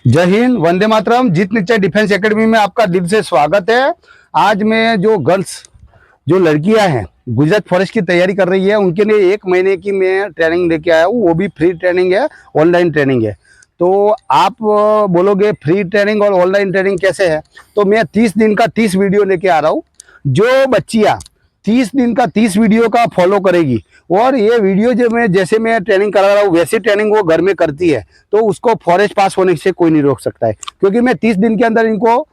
जय हिंद, वंदे मातरम। जीत निश्चय defence academy में आपका दिल से स्वागत है। आज मैं जो गर्ल्स जो लड़कियां हैं गुजरात फॉरेस्ट की तैयारी कर रही है उनके लिए 1 महीने की मैं ट्रेनिंग लेके आया हूँ। वो भी फ्री ट्रेनिंग है, ऑनलाइन ट्रेनिंग है। तो आप बोलोगे फ्री ट्रेनिंग और ऑनलाइन ट्रेनिंग कैसे है, तो मैं 30 दिन का 30 वीडियो लेके आ रहा हूँ। जो बच्चियाँ 30 दिन का 30 वीडियो का फॉलो करेगी और ये वीडियो जो मैं जैसे मैं ट्रेनिंग करा रहा हूँ वैसी ट्रेनिंग वो घर में करती है, तो उसको फॉरेस्ट पास होने से कोई नहीं रोक सकता है। क्योंकि मैं 30 दिन के अंदर इनको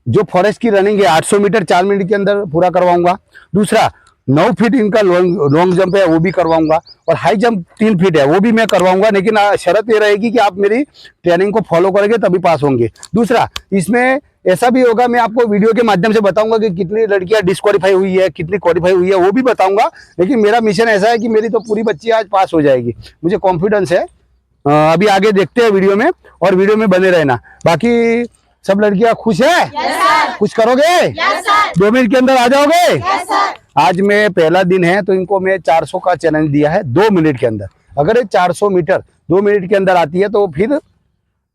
जो फॉरेस्ट की रनिंग है 800 मीटर 4 मिनट के अंदर पूरा करवाऊंगा। दूसरा 9 फीट इनका लॉन्ग जंप है वो भी करवाऊंगा, और हाई जंप 3 फीट है वो भी मैं करवाऊंगा। लेकिन शर्त ये रहेगी कि आप मेरी ट्रेनिंग को फॉलो करेंगे तभी पास होंगे। दूसरा, इसमें ऐसा भी होगा, मैं आपको वीडियो के माध्यम से बताऊंगा कि कितनी लड़कियां डिस्क्वालीफाई हुई है, कितनी क्वालिफाई हुई है, वो भी बताऊंगा। लेकिन मेरा मिशन ऐसा है कि मेरी तो पूरी बच्ची आज पास हो जाएगी, मुझे कॉन्फिडेंस है। अभी आगे देखते हैं वीडियो में, और वीडियो में बने रहना। बाकी सब लड़कियां खुश है? कुछ करोगे? 2 मिनट के अंदर आ जाओगे? आज में पहला दिन है तो इनको मैं 400 का चैलेंज दिया है 2 मिनट के अंदर। अगर ये 400 मीटर 2 मिनट के अंदर आती है तो फिर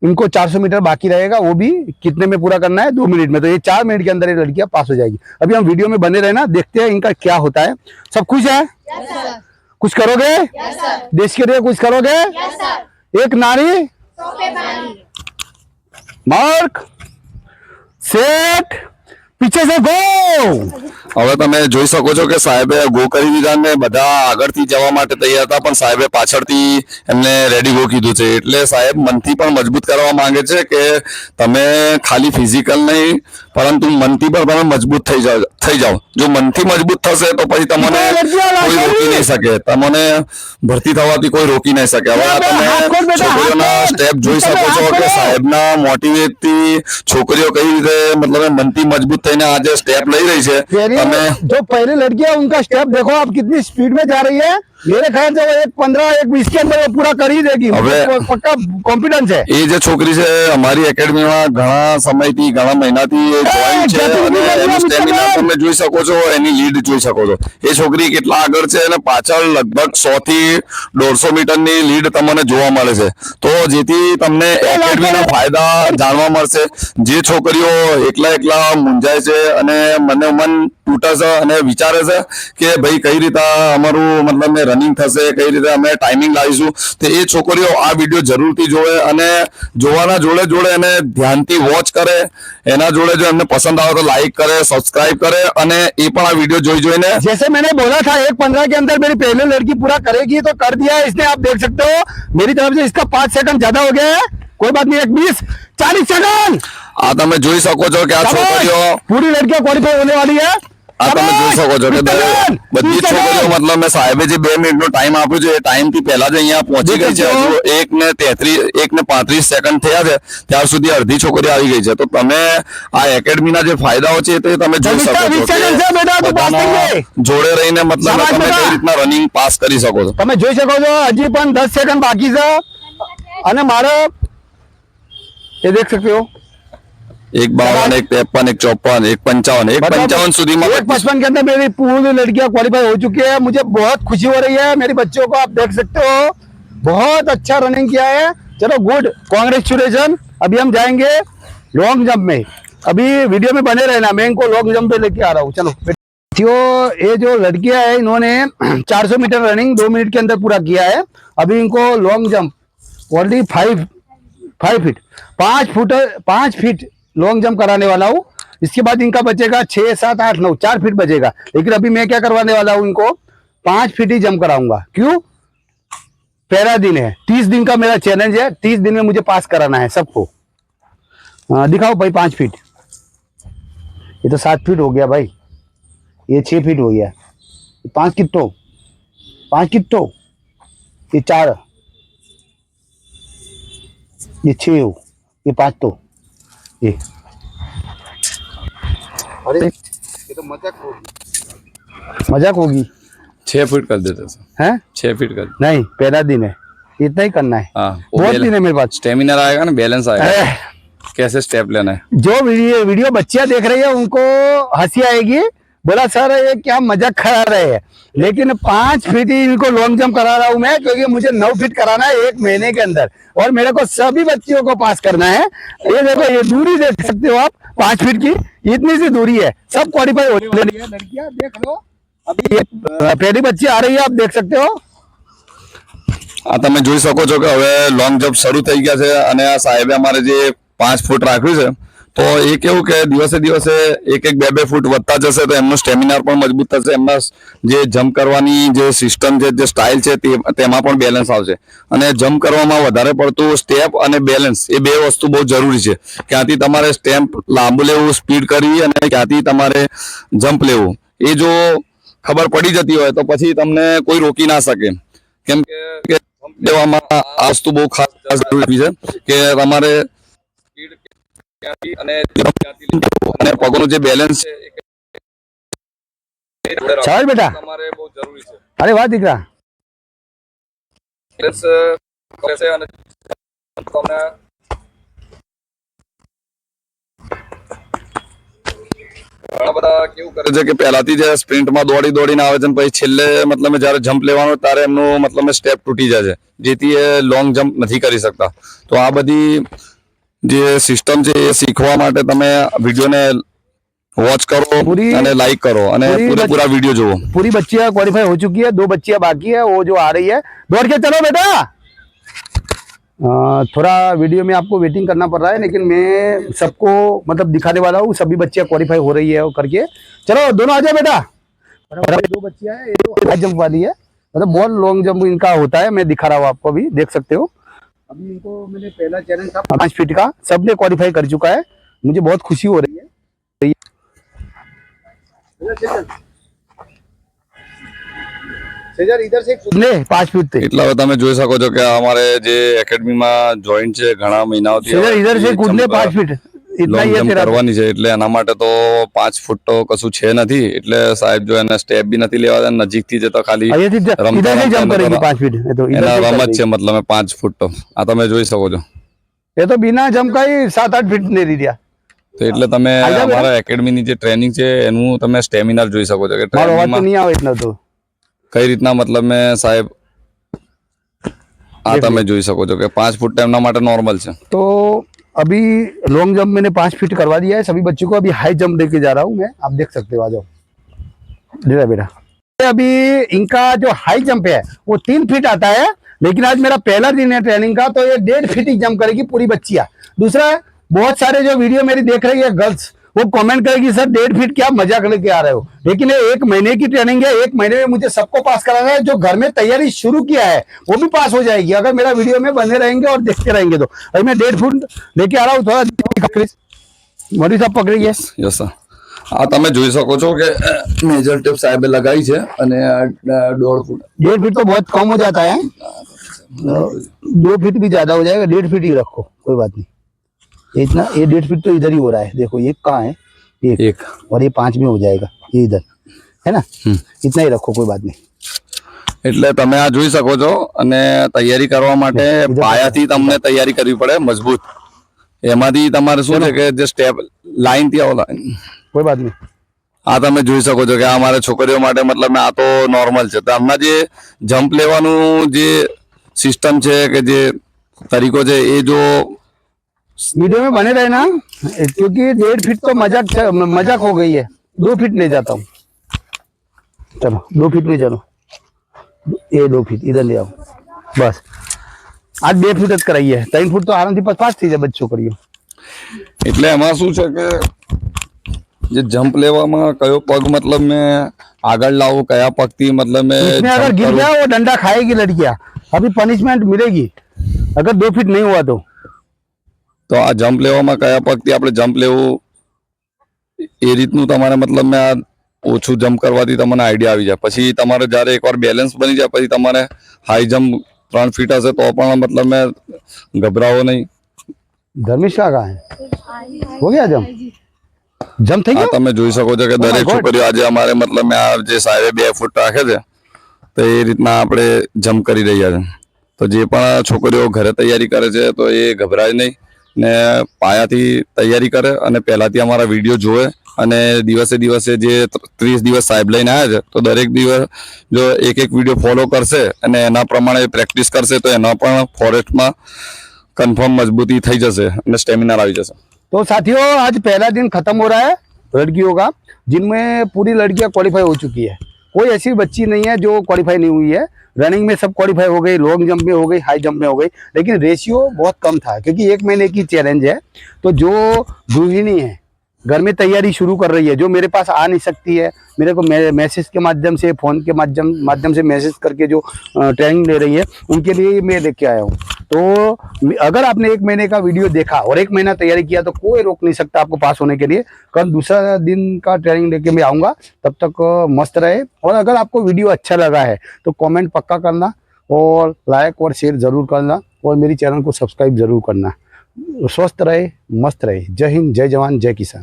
इनको 400 मीटर बाकी रहेगा, वो भी कितने में पूरा करना है? 2 मिनट में। तो ये 4 मिनट के अंदर ये लड़कियां पास हो जाएगी। अभी हम वीडियो में बने रहना, देखते हैं इनका क्या होता है। सब खुश है? कुछ करोगे? देश के लिए कुछ करोगे? एक नारी मार्क सेट पीछे से गो। હવે તમે જોઈ શકો છો કે સાહેબે ગો કરી દીધા ને બધા આગળથી જવા માટે તૈયાર હતા, પણ સાહેબે પાછળથી એમને રેડી ગો કીધું છે। એટલે સાહેબ મનથી પણ મજબૂત કરવા માંગે છે કે તમે ખાલી ફિઝિકલ નહીં પરંતુ મનથી પણ તમે મજબૂત થઈ જાઓ। જો મનથી મજબૂત થશે તો પછી તમને કોઈ રોકી નહીં શકે, તમને ભરતી થવાથી કોઈ રોકી નહીં શકે। હવે આ તમે છોકરીઓના સ્ટેપ જોઈ શકો છો કે સાહેબના મોટિવેટથી છોકરીઓ કઈ રીતે મતલબ મનથી મજબૂત થઈને આજે स्टेप ले रही है। जो पहली लड़की है उनका स्टेप देखो आप कितनी स्पीड में जा रही है। मेरे ख्याल से वो 1:15 1:20 के अंदर वो पूरा कर ही देगी, पक्का कॉन्फिडेंस है। ये जो छोकरी છે અમારી એકેડમીમાં ઘણા સમયથી ઘણા મહિનાથી જોઈન છે અને એની સ્ટેમિના તમે જોઈ શકો છો, એની લીડ જોઈ શકો છો। એ છોકરી કેટલા આગળ છે અને પાછળ લગભગ 100 થી 150 મીટરની લીડ તમને જોવા મળે છે। તો જેથી તમને એકેડમીના ફાયદા જાણવા મળશે। જે છોકરીઓ એકલા મૂંઝાય છે અને મને મન તૂટે છે અને વિચારે છે કે ભાઈ કઈ રીતે અમારું મતલબ રનિંગ થશે, કઈ રીતે અમે ટાઈમિંગ લાવીશું, તો એ છોકરીઓ આ વિડીયો જરૂરથી જોવે અને જોવાના જોડે જોડે એને ધ્યાનથી વોચ કરે। એના જોડે જો એમને પસંદ આવે તો લાઈક કરે, સબસ્ક્રાઇબ करे અને એ પણ આ વિડીયો જોઈને जैसे मैंने बोला था 1:15 के अंदर मेरी पहली लड़की पूरा करेगी तो कर दिया है इसने। आप देख सकते हो मेरी तरफ से इसका 5 सेकंड ज्यादा हो गया है, कोई बात नहीं। 1:20 40 सेकंड આ તમે જોઈ શકો છો કે આ છોકરીઓ पूरी लड़कियां क्वालिफाई होने वाली है। આ તમે જોઈ શકો છો કે બધી છોકરીઓ મતલબ મેં સાહેબે જે 2 મિનિટનો ટાઈમ આપ્યો છે એ ટાઈમથી પહેલા જ અહીંયા પહોંચી ગઈ છે। હજુ 1:35 સેકન્ડ થયા છે ત્યાર સુધી અડધી છોકરીઓ આવી ગઈ છે। તો તમે આ એકેડમીના જે ફાયદાઓ છે તે તમે જોઈ શકો છો કે જોડે રહીને મતલબ તમે કઈ રીતના રનિંગ પાસ કરી શકો છો। તમે જોઈ શકો છો હજી પણ 10 સેકન્ડ બાકી છે અને મારે ये देख सकते हो 1:52 1:53 1:54 1:55 1:55 सुधी में 1:55 के अंदर मेरी पूरी लड़कियां क्वालिफाई हो चुकी है। मुझे बहुत खुशी हो रही है मेरी बच्चों को। आप देख सकते हो बहुत अच्छा रनिंग किया है। चलो गुड, कांग्रेचुलेशन। अभी हम जाएंगे लॉन्ग जंप में। अभी वीडियो में बने रहना, मैं इनको लॉन्ग जंप पे लेके आ रहा हूँ। चलो ये जो लड़कियां है इन्होंने 400 मीटर रनिंग 2 मिनट के अंदर पूरा किया है। अभी इनको long jump already 5 feet 5 feet long jump कराने वाला हूँ। इसके बाद इनका बचेगा 6 7 8 9 4 फीट बचेगा। लेकिन अभी मैं क्या करवाने वाला हूँ, इनको 5 फीट ही जंप कराऊंगा। क्यों? पहला दिन है, 30 दिन का मेरा चैलेंज है। 30 दिन में मुझे पास कराना है सबको। दिखाओ भाई 5 फीट। ये तो 7 फीट हो गया भाई, ये 6 फीट हो गया। 5 किट्टो 5 किट्टो, ये 4, ये 6, ये 5 तो ये। अरे ये तो मजाक होगी। 6 फीट कर देते हैं? 6 फीट कर नहीं, पहला दिन है, इतना ही करना है। बहुत दिन है मेरे पास। स्टेमिना आएगा ना, बैलेंस आएगा, कैसे स्टेप लेना है। जो वीडियो बच्चियां देख रही है उनको हंसी आएगी, बोला सर ये क्या मजाक करा रहे हैं, लेकिन 5 फीट ही इनको लॉन्ग जंप करा रहा हूं मैं, क्योंकि मुझे 9 फीट कराना है 1 महीने के अंदर, और मेरे को सभी बच्चियों को पास करना है। ये देखो, ये दूरी देख सकते हो आप 5 फीट की, इतनी सी दूरी है, सब क्वालिफाई होने वाली है। लड़कियां देख लो, अभी ये पहली बच्ची आ रही है, आप देख सकते हो। આ તમે જોઈ શકો છો કે હવે લોંગ જમ્પ શરૂ થઈ ગયા છે અને આ સાહેબે અમારે જે 5 ફૂટ રાખ્યું છે, તો એ કેવું કે દિવસે દિવસે 1-2 ફૂટ વધતા જશે તો એમનું સ્ટેમિના પણ મજબૂત થશે, એમના જે જમ્પ કરવાની જે સિસ્ટમ છે, જે સ્ટાઇલ છે તેમાં પણ બેલેન્સ આવશે અને જમ્પ કરવામાં વધારે પડતું સ્ટેપ અને બેલેન્સ એ બે વસ્તુ બહુ જરૂરી છે। ક્યાંથી તમારે સ્ટેપ લાંબુ લેવું, સ્પીડ કરવી અને ક્યાંથી તમારે જમ્પ લેવું, એ જો ખબર પડી જતી હોય તો પછી તમને કોઈ રોકી ના શકે। કેમ કે લેવામાં આ વસ્તુ બહુ ખાસ જરૂરી છે કે તમારે સ્પીડ ક્યાંથી અને પગનું જે બેલેન્સ છે ચાલ બેટા, તમારે બહુ જરૂરી છે। अरे वाह દીકરા, બેલેન્સ કરે છે અને તમને ઘણા બધા કેવું કરે છે કે પહેલાથી જ સ્પ્રિન્ટમાં દોડીને આવે છે, પછી છેલ્લે મતલબ જ્યારે જમ્પ લેવાનો ત્યારે એમનું મતલબ સ્ટેપ તૂટી જાય છે, જેથી એ લોંગ જમ્પ નથી કરી શકતા। તો આ બધી જે સિસ્ટમ છે એ શીખવા માટે તમે વિડીયોને वॉच करो અને लाइक करो અને पूरा वीडियो जो पूरी बच्चियां क्वालिफाई हो चुकी है, 2 बच्चियां बाकी है, वो जो आ रही है, दौड़ के चलो बेटा। थोड़ा वीडियो में आपको वेटिंग करना पड़ रहा है, लेकिन मैं सबको मतलब दिखाने वाला हूँ, सभी बच्चियां क्वालिफाई हो रही है वो करके। चलो दोनों आ जाओ बेटा। 2 बच्चियां है, ये हाई जंप वाली है, मतलब बहुत लॉन्ग जंप इनका होता है, मैं दिखा रहा हूँ आपको, अभी देख सकते हो। अभी इनको मैंने पहला चैलेंज था 5 फीट का, सबने क्वालिफाई कर चुका है, मुझे बहुत खुशी हो रही है। इधर से कूदने 5 फीट थे, એટલે હવે તમે જોઈ શકો છો કે અમારે જે એકેડમીમાં જોઈન્ટ છે ઘણા મહિનાઓથી इधर से कूदने 5 फीट, इतना ही है तेरा। કરવાની છે, એટલે એના માટે તો 5 ફૂટ તો કશું છે નથી, એટલે સાહેબ જો એને સ્ટેપ બી નથી લેવા દે, નજીકથી છે તો ખાલી इधर से जंप करेगी 5 फीट, ये तो એના રમત છે, મતલબ 5 ફૂટ તો આ તમે જોઈ શકો છો। ये तो बिना जंप का ही 7-8 फीट ले दिया। તો એટલે તમે અમારા એકેડમીની જે ટ્રેનિંગ છે એનું તમે સ્ટેમિના જોઈ શકો છો કે મારો અવાજ તો નહીં આવે એટલો તો કઈ રીતના મતલબ મેં સાહેબ આ તમે જોઈ શકો છો કે 5 फुट એમના માટે नॉर्मल છે। तो अभी लॉन्ग जंप मैंने 5 फीट करवा दिया है सभी बच्चों को, अभी हाई जंप लेके जा रहा हूँ मैं, आप देख सकते हो, आ जाओ देखा बेटा। अभी इनका जो हाई जंप है वो 3 फीट आता है, लेकिन आज मेरा पहला दिन है ट्रेनिंग का, तो ये 1.5 फीट ही जंप करेगी पूरी बच्चियां। दूसरा, बहुत सारे जो वीडियो मेरी देख रही है गर्ल्स, वो कमेंट करेगी सर 1.5 फीट क्या मजाक लेके आ रहे हो, लेकिन ये 1 महीने की ट्रेनिंग है, 1 महीने में मुझे सबको पास कराना है। जो घर में तैयारी शुरू किया है वो भी पास हो जाएगी अगर मेरा वीडियो में बने रहेंगे और देखते रहेंगे तो। अभी मैं 1.5 फुट लेके आ रहा हूँ, थोड़ा मोदी साहब पकड़ी है। યસ સર, આ તમે જોઈ શકો છો કે મેજર ટેપ સાહેબે લગાવી છે અને 1.5 ફૂટ 1.5 फीट तो बहुत कम हो जाता है, 2 फीट भी ज्यादा हो जाएगा, 1.5 फीट ही रखो कोई बात नहीं। इतना ये 1.5 फीट तो इधर ही हो रहा है, देखो ये कहाँ है, एक और ये 5 में हो जाएगा, ये इधर है ना, इतना ही रखो कोई बात नहीं। એટલે તમે આ જોઈ શકો છો અને તૈયારી કરવા માટે પાયાથી તમને તૈયારી કરવી પડે મજબૂત, એમાંથી તમારે શું છે કે જે સ્ટેપ લાઈન થી આવો कोई बात नहीं। આ તમે જોઈ શકો છો કે આ અમારે છોકરીઓ માટે મતલબ આ તો નોર્મલ છે, તો આમના જે જમ્પ લેવાનું જે સિસ્ટમ છે કે જે તરીકો છે એ જો वीडियो में बने रहे ना, क्योंकि 1.5 फीट तो मजाक हो गई है, 2 फीट ले जाता हूँ। चलो 2 फीट में चलो, ये 2 फीट इधर ले आओ बस। आज 2 फीट જ કરાઈ है, 3 फूट तो आराम થી पास થઈ જાય બચ્ચો કરીઓ। એટલે એમાં શું છે કે જે જમ્પ લેવામાં કયો પગ મતલબ મેં આગળ લાવું, કયા પગથી મતલબ મેં इसमें अगर गिर गया वो डंडा खाएगी लड़कियां, अभी पनिशमेंट मिलेगी अगर 2 फीट नहीं हुआ तो। તો આ જમ્પ લેવામાં કયા પગથી આપણે જમ્પ લેવું એ રીતનું તમારે મતલબ મેં આ ઓછું જમ્પ કરવાથી તમને આઈડિયા આવી જાય। પછી તમારે જ્યારે એકવાર બેલેન્સ બની જાય પછી તમારે હાઈ જમ્પ 3 ફીટ હશે તો પણ मतलब મેં ગભરાવો નહીં। धर्मेश का कहाँ है, हो गया जंप થઈ આ ગયો। તમે જોઈ શકો છો કે દરેક છોકરીઓ આજે અમારે મતલબ મેં આ જે સાહેબે 2 ફૂટ રાખે છે તો એ રીતના આપણે જમ્પ કરી રહ્યા છે। તો જે પણ છોકરીઓ ઘરે તૈયારી કરે છે તો એ ગભરાય નહીં ને પાયાથી તૈયારી કરે અને પહેલાથી અમારા વિડીયો જોવે અને દિવસે દિવસે જે 30 દિવસ સાહેબ લઈને આવ્યા છે તો દરેક દિવસ જો એક વિડીયો ફોલો કરશે અને એના પ્રમાણે પ્રેક્ટિસ કરશે તો એના પણ ફોરેસ્ટમાં કન્फर्म मजबूती થઈ જશે અને स्टेमिना આવી जैसे। तो साथियों आज पहला दिन खत्म हो रहा है लड़कियों का, जिनमें पूरी लड़कियां क्वालिफाई हो चुकी है। कोई ऐसी बच्ची नहीं है जो क्वालिफाई नहीं हुई है। रनिंग में सब क्वालिफाई हो गई, लॉन्ग जंप में हो गई, हाई जंप में हो गई, लेकिन रेशियो बहुत कम था क्योंकि 1 महीने की चैलेंज है। तो जो गृहिणी है घर में तैयारी शुरू कर रही है, जो मेरे पास आ नहीं सकती है, मेरे को मैसेज के माध्यम से, फोन के माध्यम से मैसेज करके जो ट्रेनिंग ले रही है, उनके लिए मैं लेके आया हूँ। तो अगर आपने 1 महीने का वीडियो देखा और 1 महीना तैयारी किया तो कोई रोक नहीं सकता आपको पास होने के लिए। कल दूसरा दिन का ट्रेनिंग लेके मैं आऊँगा, तब तक मस्त रहे। और अगर आपको वीडियो अच्छा लगा है तो कमेंट पक्का करना और लाइक और शेयर ज़रूर करना और मेरी चैनल को सब्सक्राइब ज़रूर करना। स्वस्थ रहे, मस्त रहे। जय हिंद, जय जवान, जय किसान।